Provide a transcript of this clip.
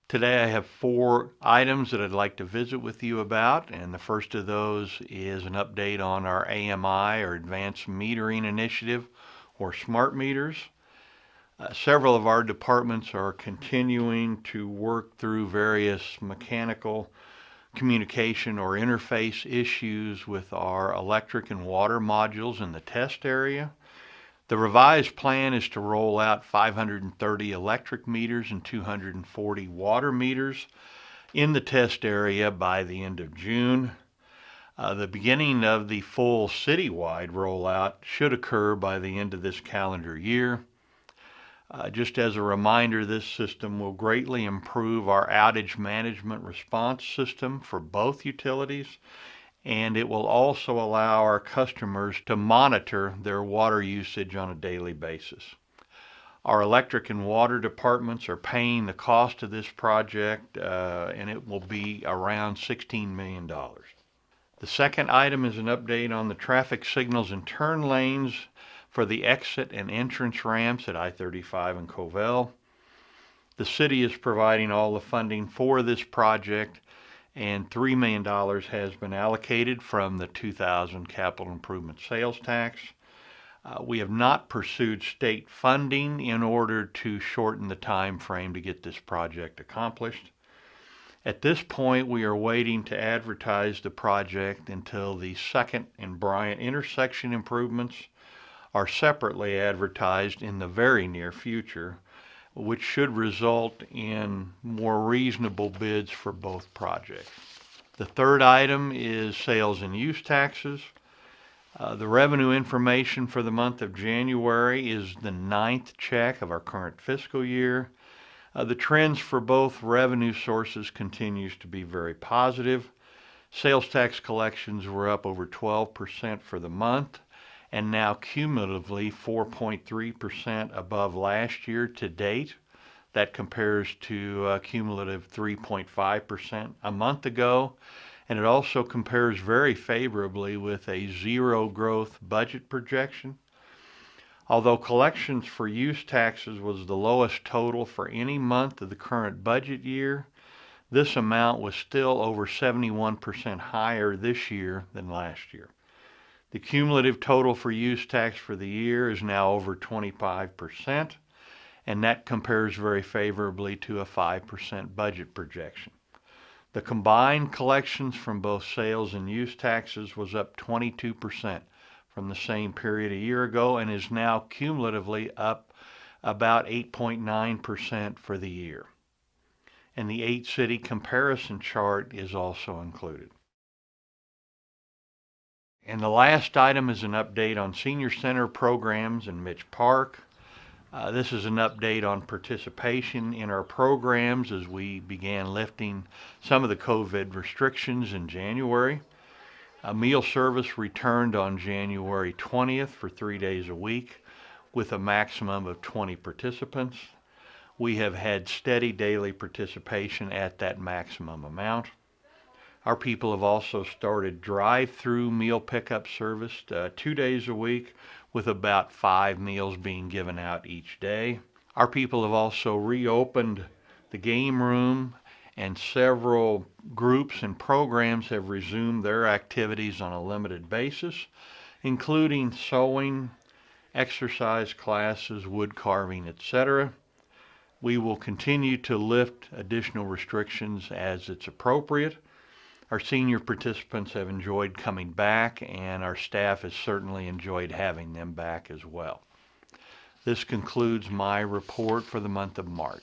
Today I have 4 items that I'd like to visit with you about, and the first of those is an update on our AMI, or Advanced Metering Initiative, or smart meters. Several of our departments are continuing to work through various mechanical communication or interface issues with our electric and water modules in the test area. The revised plan is to roll out 530 electric meters and 240 water meters in the test area by the end of June. The beginning of the full citywide rollout should occur by the end of this calendar year. Just as a reminder, this system will greatly improve our outage management response system for both utilities, and it will also allow our customers to monitor their water usage on a daily basis. Our electric and water departments are paying the cost of this project, and it will be around $16 million. The second item is an update on the traffic signals and turn lanes for the exit and entrance ramps at I-35 and Covell. The city is providing all the funding for this project, and $3 million has been allocated from the 2000 capital improvement sales tax. We have not pursued state funding in order to shorten the time frame to get this project accomplished. At this point, we are waiting to advertise the project until the 2nd and Bryant intersection improvements are separately advertised in the very near future, which should result in more reasonable bids for both projects. The third item is sales and use taxes. The revenue information for the month of January is the 9th check of our current fiscal year. The trends for both revenue sources continues to be very positive. Sales tax collections were up over 12% for the month, and now cumulatively 4.3% above last year to date. That compares to a cumulative 3.5% a month ago, and it also compares very favorably with a zero growth budget projection. Although collections for use taxes was the lowest total for any month of the current budget year, this amount was still over 71% higher this year than last year. The cumulative total for use tax for the year is now over 25%, and that compares very favorably to a 5% budget projection. The combined collections from both sales and use taxes was up 22% from the same period a year ago, and is now cumulatively up about 8.9% for the year. And the 8-city comparison chart is also included. And the last item is an update on senior center programs in Mitch Park. This is an update on participation in our programs as we began lifting some of the COVID restrictions in January. A meal service returned on January 20th for 3 days a week with a maximum of 20 participants. We have had steady daily participation at that maximum amount. Our people have also started drive-through meal pickup service 2 days a week, with about 5 meals being given out each day. Our people have also reopened the game room, and several groups and programs have resumed their activities on a limited basis, including sewing, exercise classes, wood carving, etc. We will continue to lift additional restrictions as it's appropriate. Our senior participants have enjoyed coming back, and our staff has certainly enjoyed having them back as well. This concludes my report for the month of March.